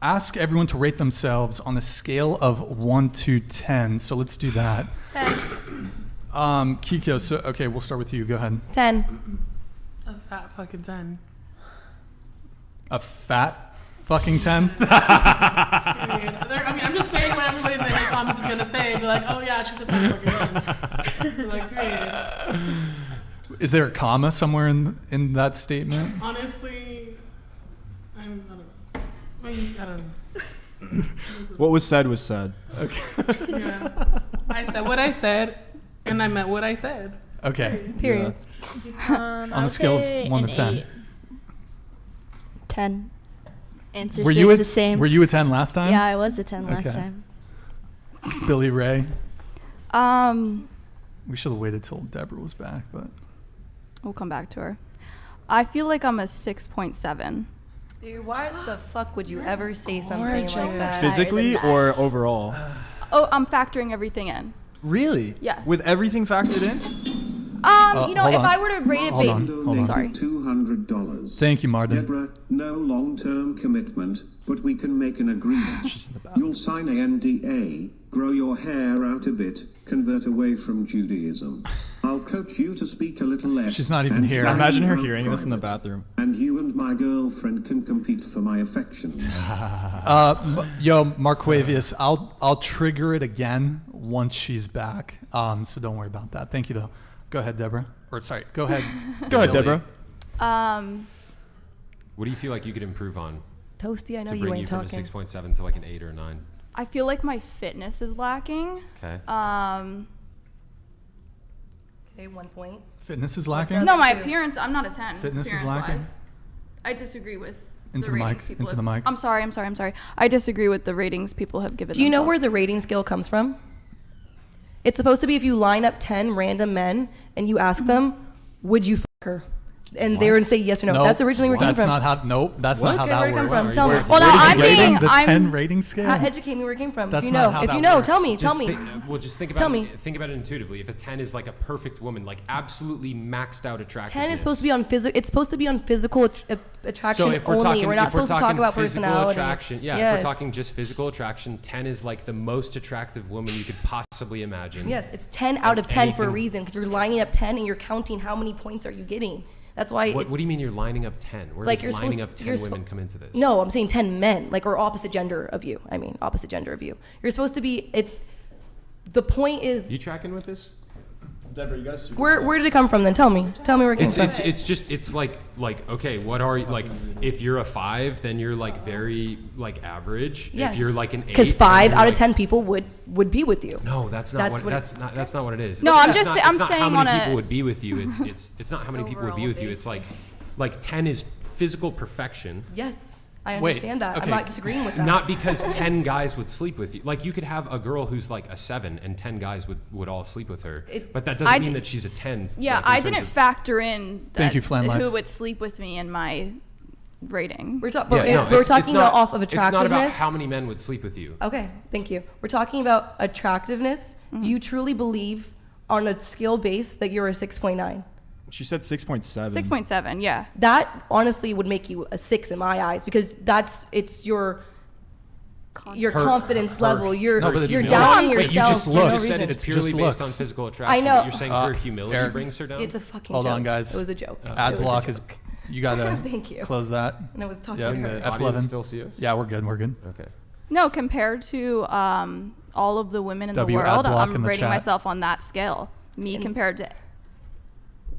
ask everyone to rate themselves on a scale of 1 to 10. So let's do that. 10. Kiko, so okay, we'll start with you. Go ahead. 10. A fat fucking 10. A fat fucking 10? I mean, I'm just saying what everybody in the comments is gonna say. Be like, oh yeah, she's a fat fucking 10. Like, period. Is there a comma somewhere in that statement? Honestly, I don't know. I don't know. What was said was said. Okay. Yeah. I said what I said, and I meant what I said. Okay. Period. On a scale of 1 to 10. 10. Answer Were stays you the same. Were you a 10 last time? Yeah, I was a 10 last Okay. time. Billy Ray. Um, We should have waited till Deborah was back, but We'll come back to her. I feel like I'm a 6.7. Dude, why the fuck would you ever say something like that? Physically or overall? Oh, I'm factoring everything in. Really? Yes. With everything factored in? You know, hold if on. I were to rate it Hold on. based, Hold on. sorry. $200. thank you, Martin. Deborah, no long-term commitment, but we can make an agreement. She's in the bathroom. You'll sign a NDA, grow your hair out a bit, convert away from Judaism. I'll coach you to speak a little less. She's not even and here. fly Imagine her you out hearing this in the private. bathroom. And you and my girlfriend can compete for my affections. Marquavius, I'll trigger it again once she's back. So don't worry about that. Thank you, though. Go ahead, Deborah. Or sorry, go ahead. Go ahead, Billy. Deborah. What do you feel like you could improve on Toasty, I know to you bring you ain't from a talking. 6.7 to like an 8 or 9? I feel like my fitness is lacking. Okay. Okay, 1 point. Fitness is lacking? that? No, my Two. appearance, I'm not a 10. Fitness is appearance-wise. lacking? I disagree with Into the the ratings mic, people into have- the mic. I'm sorry. I disagree with the ratings people have given Do you know where themselves. the rating scale comes from? It's supposed to be if you line up 10 random men and you ask them, would you fuck her? And they were to say yes or no. Nope. That's originally where it came That's from. not how. Nope. That's not how Okay, that where'd it come works. from? Tell me. Well, no, I'm Rating being, the I'm 10 rating scale. Educate me where it came from. That's if you not know, how if that you know, works. tell me. Just Tell me. Just think Tell about me. it. Think about it intuitively. If a 10 is like a perfect woman, like absolutely maxed out attractiveness. 10 is supposed to be on physical. It's supposed to be on physical attraction So if we're only. talking, We're not if we're supposed to talk talking about physical personality. attraction, yeah. Yes. If we're talking just physical attraction, 10 is like the most attractive woman you could possibly imagine. Yes, it's 10 out of And 10 for a anything- reason because you're lining up 10 and you're counting how many points are you getting. That's why. What it's, do you mean you're lining up 10? Where Like, does you're lining supposed up to- 10 you're women come into this? No, I'm saying 10 men, like, or opposite gender of you. I mean, opposite gender of you. You're supposed to be. It's the point is. You tracking with this? Deborah, you gotta see. Where did it come from? Then tell me. Tell me where it came from. It's like okay, what are you like? If you're a 5, then you're like very like average. Yes. If you're like an 8, because then 5 you're out of like- 10 people would be with you. No, that's not That's what. what it- That's not what it is. No, I'm It's just not- say- it's I'm not saying how many on a- people would be with you. It's not how many people would be with you. It's like 10 is physical perfection. Yes, I Wait, understand that. okay. I'm not disagreeing with that. Not because 10 guys would sleep with you. Like you could have a girl who's like a 7 and 10 guys would all sleep with her. I But that doesn't d- mean that she's a 10. Yeah, like, in I terms didn't of- factor in Thank you, Flan Life. who would sleep with me in my rating. We're, Yeah, no, we're it's talking not- about off of attractiveness. It's not about how many men would sleep with you. Okay, thank you. We're talking about attractiveness. Do you truly believe on a skill base that you're a 6.9? She said 6.7. 6.7, yeah. That honestly would make you a 6 in my eyes because it's your Her- confidence her- level. You're No, but it's you're not. doubting Wait, you yourself. just for looked. no You said reason. it's It's purely just based looks. on physical attraction. know. But you're saying her humility Eric, brings her down? It's a fucking Hold joke. on, guys. It was a joke. Ad It was a block is. joke. You gotta Thank you. close that. And I was talking Yeah, to Can her. the F11. audience still see us? Yeah, we're good. We're good. Okay. No, compared to all of the women in W the ad world, block in I'm the rating chat. myself on that scale. Me compared to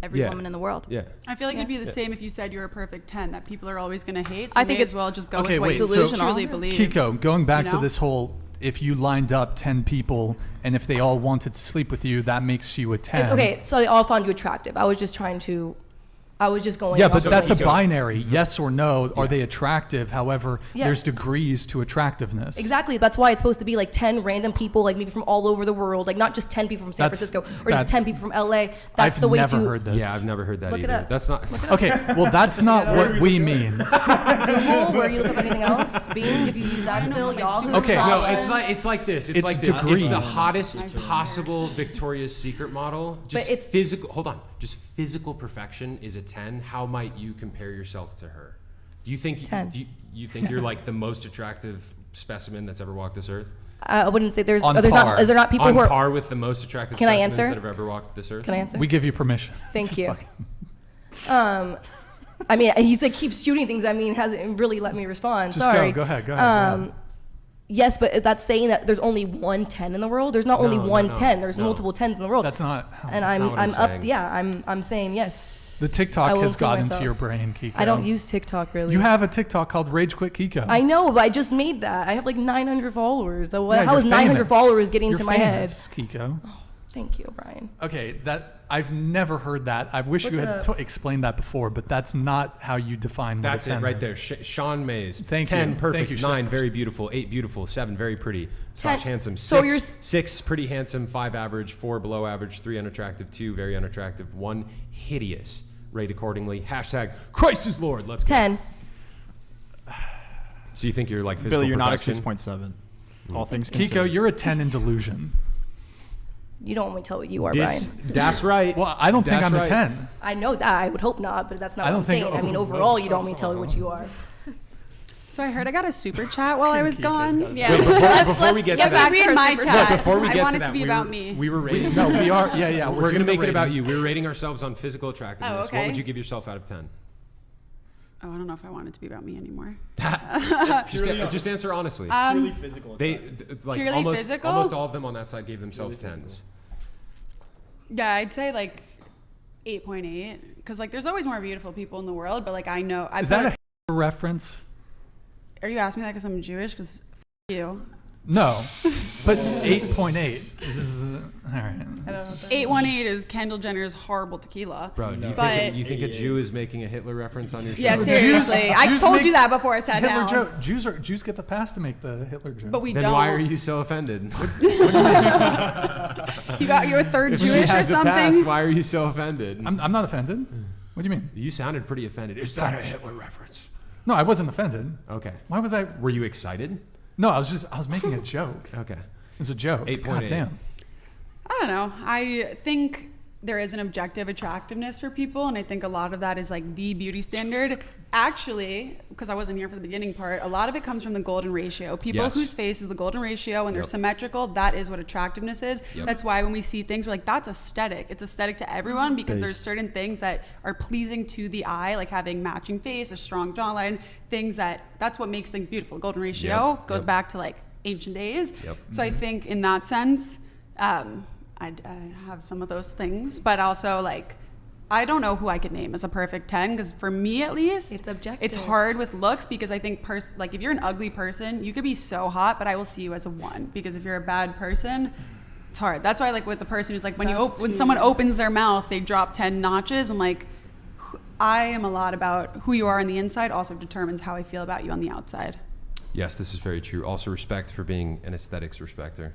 every Yeah. woman in the world. Yeah. I feel like Yeah. it'd be the same if you said you're a perfect 10, that people are always going to hate. I So think may it's- as well just go Okay, with what wait, you so- Delusional. truly believe. Kiko, going back you to know? this whole, if you lined up 10 people and if they all wanted to sleep with you, that makes you a 10. Okay, so they all found you attractive. I was just going. Yeah, off but of that's a like- binary. Yes or no. Are they attractive? However, there's Yes. degrees to attractiveness. Exactly. That's why it's supposed to be like 10 random people, like maybe from all over the world, like not just 10 people from San That's- Francisco or just that- 10 people from LA. That's I've the way never to heard this. Yeah, I've never heard that Look it either. up. That's not. Okay, well, that's not what we mean. Google where you look up anything else. Bing, if you use that still, Yahoo. Okay, No, options. it's like this. It's It's like this. If degrees. the hottest possible Victoria's Secret model, just it's- physical. Hold on, just physical perfection is a 10. How might you compare yourself to her? Do you think 10. you think you're like the most attractive specimen that's ever walked this earth? I wouldn't say there's. On There's par. not. Is there not people On who are? par with the most attractive Can I specimens answer? that have ever walked this earth? Can I answer? We give you permission. Thank to you. fucking- I mean, he's like keeps shooting things. I mean, hasn't really let me respond. Just Sorry. go ahead. Go ahead. Yes, but that's saying that there's only one 10 in the world. There's not only No, one no, 10. There's no. multiple 10s in the world. That's not. How and not I'm what I'm up. saying. Yeah, I'm saying yes. The I TikTok will has kill got into myself. your brain, Kiko. I don't use TikTok really. You have a TikTok called Rage Quit Kiko. I know, but I just made that. I have like 900 followers. So Yeah, how you're is 900 famous. followers getting You're to my head? famous, Kiko. Thank you, Brian. Okay, that I've never heard that. I wish Look you it had up. explained that before, but that's not how you define what That's a 10 it right is. there. Sean Mays. Thank 10, you. perfect. Thank you, 9, Sean. very beautiful. 8, beautiful. 7, very pretty. 10 handsome. so 6, you're 6, pretty handsome. 5, average. 4, below average. 3, unattractive. 2, very unattractive. 1, hideous. Rate accordingly. Hashtag Christ is Lord. Let's go. 10. So you think you're like physical Billy, you're not a perfection? 6.7. All things Kiko, considered. you're a 10 in delusion. You don't want me to tell what you are, This- Brian. That's right. Well, I don't think That's I'm a right. 10. I know that. I would hope not, but that's not I what don't I'm think- saying. I mean, oh, overall, you don't want me to tell you what you are. So I heard I got a super chat while I was gone. Yeah. Wait, let's we get get to back that. Read to my super chat. Look, before we I get want to it to that, be we about were, me. We were rating. No, we are. Yeah. We're going to doing the make it about rating. you. We're rating ourselves on physical attractiveness. Oh, What okay. would you give yourself out of 10? Oh, I don't know if I want it to be about me anymore. Just answer honestly. Purely physical. They attractiveness. like Purely almost physical? almost all of them on that side gave themselves 10s. Yeah, I'd say like 8.8 because like there's always more beautiful people in the world, but like I know. Is that a reference? Are you asking me that because I'm Jewish? Because you. No. But 8.8. This is, all right. 818 is Kendall Jenner's horrible tequila. Bro, do you But- think you think a Jew is making a Hitler reference on your show? Yeah, seriously. I Jews told make you that before I sat Hitler down. joke. Jews get the pass to make the Hitler joke. But we Then don't. why are you so offended? You got your third If she Jewish or has a pass, something? why are you so offended? I'm not offended. What do you mean? You sounded pretty offended. Is that a Hitler reference? No, I wasn't offended. Okay. Why was I? Were you excited? No, I was making a joke. It Okay. was a joke. 8.8. God damn. I don't know. I think there is an objective attractiveness for people, and I think a lot of that is like the beauty standard. Actually, because I wasn't here for the beginning part, a lot of it comes from the golden ratio. People Yes. whose face is the golden ratio and they're Yep. symmetrical, that is what attractiveness is. Yep. That's why when we see things, we're like, that's aesthetic. It's aesthetic to everyone because there's certain things that are pleasing to the eye, like having matching face, a strong jawline, things that's what makes things beautiful. Golden ratio Yep. goes Yep. back to like ancient days. Yep. So I think in that sense, I have some of those things, but also like, I don't know who I could name as a perfect 10 because for me at least, It's objective. It's hard with looks because I think like if you're an ugly person, you could be so hot, but I will see you as a 1 because if you're a bad person, it's hard. That's why like with the person who's like when someone opens their mouth, they drop 10 notches and like I am a lot about who you are on the inside also determines how I feel about you on the outside. Yes, this is very true. Also, respect for being an aesthetics respecter.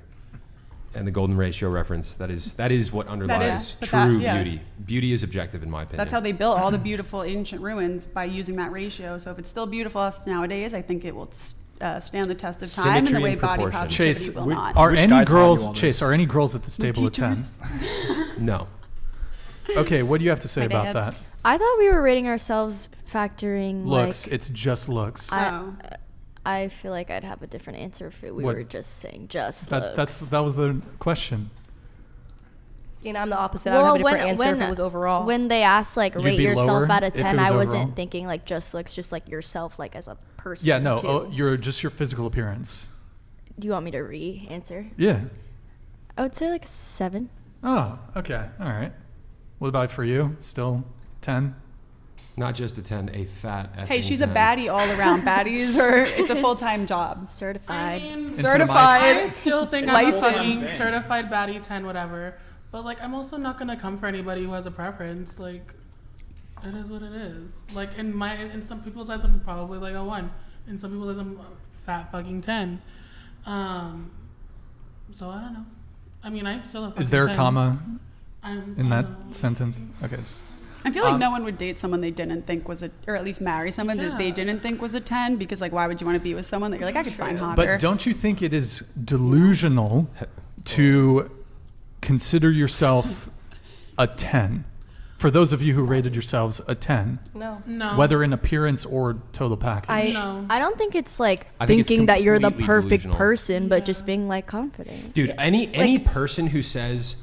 And the golden ratio reference, that is what underlies but true that- yeah. beauty. Beauty is objective in my opinion. That's how they built all the beautiful ancient ruins by using that ratio. So if it's still beautiful us nowadays, I think it will stand the test of time in the Symmetry way and body proportion. positivity Chase, will not. are Which any guy taught you all girls? this? Chase, are any girls at this table a 10? No. Okay, what do you have to say My about dad. that? I thought we were rating ourselves factoring Looks. like. It's just looks. Oh. I feel like I'd have a different answer if we What? were just saying just That looks. that was the question. See, and I'm the opposite. I don't have a different answer if it was overall. When they asked like You'd rate be yourself lower out of if it 10, was I wasn't overall? thinking like just looks, just like yourself, like as a person. Yeah, no, too. you're just your physical appearance. Do you want me to re-answer? Yeah. I would say like 7. Oh, okay, all right. What about for you? Still 10? Not just a 10, a fat Hey, effing she's a 10. baddie all around. Baddies it's a full-time job. Certified. I mean, Certified. I still think I'm a Licensed. fucking certified baddie 10, whatever. But like, I'm also not gonna come for anybody who has a preference. Like, it is what it is. Like in some people's eyes, I'm probably like a 1. In some people's eyes, I'm a fat fucking 10. So I don't know. I mean, I'm still a fucking Is there a 10. comma I'm, in I that don't know. sentence? Okay, just I feel like no one would date someone they didn't think was or at least marry someone that they Yeah. didn't think was a 10 because like why would you want to be with someone that you're like I could find hotter? But don't you think it is delusional to consider yourself a 10 For those of you who rated yourselves a 10, No. No. whether in appearance or total package. No. I don't think it's like I think it's thinking that you're the completely perfect delusional. person, but just being like confident. Dude, any person who says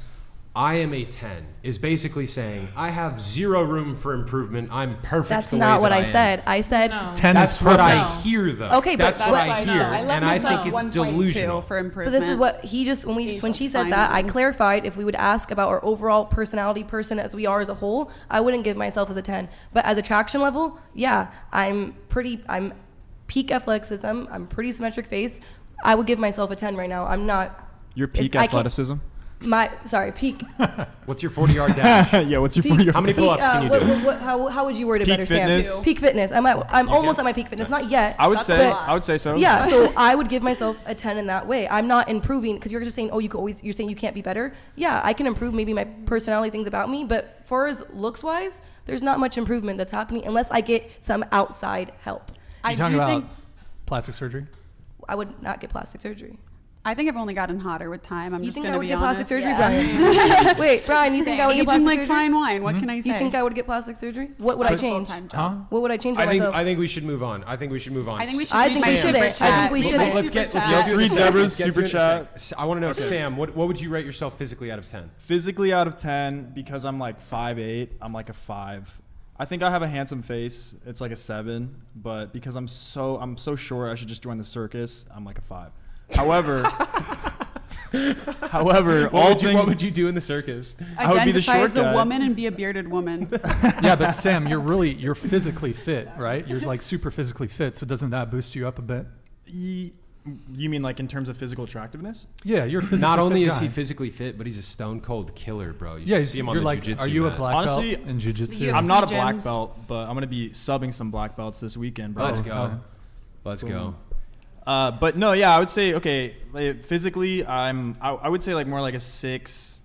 I am a 10 is basically saying I have zero room for improvement. I'm perfect. That's the way not what that I am." said. I said No. 10 That's is what perfect. I hear, though. Okay, but that's what that's I why hear, I let and I myself think it's 1.2 delusional. for But improvement. this is what he just when she said fine that, I with me. clarified if we would ask about our overall personality person as we are as a whole, I wouldn't give myself as a 10. But as attraction level, yeah, I'm peak athleticism, I'm pretty symmetric face. I would give myself a 10 right now. I'm not Your peak I can't- athleticism? peak. What's your 40-yard dash? Yeah, what's your Peak- 40 How many peak, pull-ups can you do? How would you word it Peak better, fitness? Sam? Peak fitness. I'm almost at my peak fitness. Not yet. I would That's say a lot. I would say so. Yeah, so I would give myself a 10 in that way. I'm not improving because you're just saying, you're saying you can't be better. Yeah, I can improve maybe my personality, things about me, but far as looks wise, there's not much improvement that's happening unless I get some outside help. I You do talking about think plastic surgery? I would not get plastic surgery. I think I've only gotten hotter with time. I'm You just think gonna I would be get plastic honest. surgery, Brian? Wait, Brian, you think I would get Aging plastic like surgery? fine wine. What can I say? You think I would get plastic surgery? What would I change? Full-time Huh? job. What would I change for I think myself? I think we should move on. I think we should move on. I think we should. I read think my we super shouldn't. I chat. think we shouldn't. Let's get Super let's chat. read Deborah's get to super it in a chat. sec. I want to know, Sam, what would you rate yourself physically out of 10? Physically out of 10 because I'm like 5'8", I'm like a 5. I think I have a handsome face. It's like a 7, but because I'm so short, I should just join the circus. I'm like a 5. However, What would you do in the circus? I would be the Identify short as a guy. woman and be a bearded woman. Yeah, but Sam, you're physically fit, right? You're like super physically fit, so doesn't that boost you up a bit? You mean like in terms of physical attractiveness? Yeah, you're a physically Not only fit is guy. he physically fit, but he's a stone cold killer, bro. You Yeah, should see him on you're the like, jiu-jitsu are you a mat. black Honestly, belt in jiu-jitsu? you- I'm not a UFC black gyms. belt, but I'm gonna be subbing some black belts this weekend, bro. Let's Oh, go. okay. Let's go. But no, yeah, I would say okay. Like, physically, I would say like more like a 6.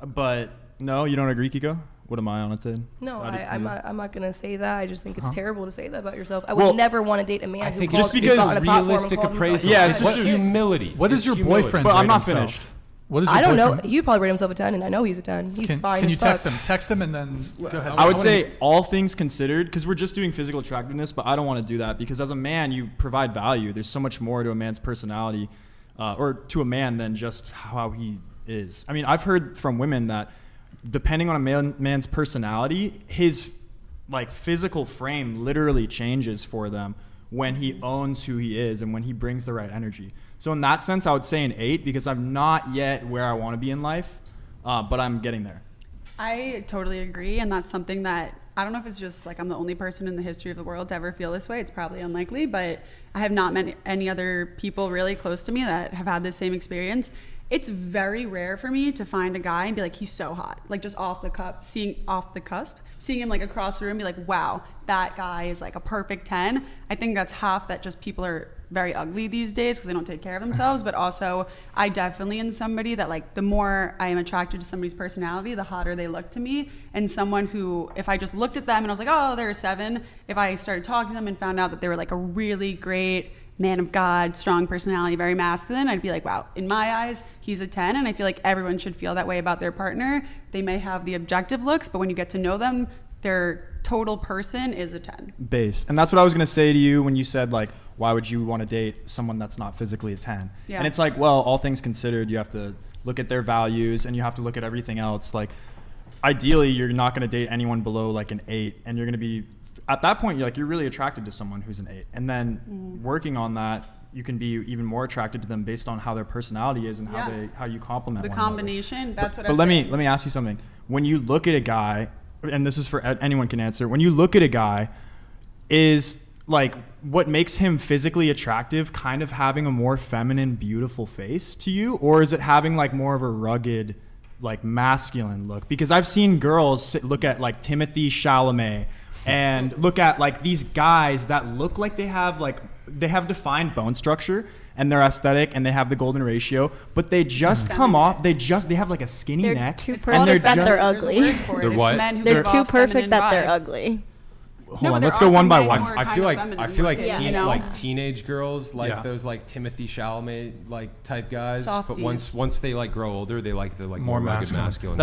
But no, you don't agree, Kiko? What am I on a 10? No, How do you I'm feel? not gonna say that. I just think it's Huh? terrible to say that about yourself. I would Well, never want to date a man I who think calls just because on a platform and realistic called himself- appraisal. Yeah, it's it's what just- humility. What does It's your humility. boyfriend But I'm rate not himself? finished. What is your I don't know. boyfriend- You'd probably rate himself a 10, and I know he's a 10. He's fine. Can you as fuck. text him? Text him and then go ahead. I would say all things considered, because we're just doing physical attractiveness, but I don't want to do that because as a man, you provide value. There's so much more to a man's personality, or to a man than just how he is. I mean, I've heard from women that depending on a man's personality, his like physical frame literally changes for them when he owns who he is and when he brings the right energy. So in that sense, I would say an 8 because I'm not yet where I want to be in life, but I'm getting there. I totally agree, and that's something that I don't know if it's just like I'm the only person in the history of the world to ever feel this way. It's probably unlikely, but I have not met any other people really close to me that have had the same experience. It's very rare for me to find a guy and be like, he's so hot, like just off the cusp, seeing him like across the room, be like, wow, that guy is like a perfect 10. I think that's half that just people are very ugly these days because they don't take care of themselves, but also I definitely am somebody that like the more I am attracted to somebody's personality, the hotter they look to me. And someone who, if I just looked at them and I was like, oh, they're a 7, if I started talking to them and found out that they were like a really great man of God, strong personality, very masculine, I'd be like, wow, in my eyes, he's a 10. And I feel like everyone should feel that way about their partner. They may have the objective looks, but when you get to know them, their total person is a 10. Base. And that's what I was going to say to you when you said like, why would you want to date someone that's not physically a 10? Yeah. And it's like, well, all things considered, you have to look at their values and you have to look at everything else. Like ideally, you're not going to date anyone below like an 8, and you're going to be at that point, you're really attracted to someone who's an 8. And then working on that, you can be even more attracted to them based on how their personality is and how you complement The one another. combination, that's what I But was let saying. me ask you something. When you look at a guy, and this is for anyone can answer, when you look at a guy, is like what makes him physically attractive kind of having a more feminine, beautiful face to you, or is it having like more of a rugged, like masculine look? Because I've seen girls look at like Timothée Chalamet and look at like these guys that look like they have defined bone structure and they're aesthetic and they have the golden ratio, but they just come off, they have like a skinny They're neck. too It's perfect called a that feminine- they're there's a ugly. word for it. They're It's what? men who They're give too off perfect feminine that they're vibes. ugly. Hold No, on, but let's there go are one some by men one. who are I kind feel of like feminine looking, teen, you know? like teenage girls like Yeah. those like Timothée Chalamet like type guys. But Softies. once they like grow older, they like the like More more rugged masculine. masculine.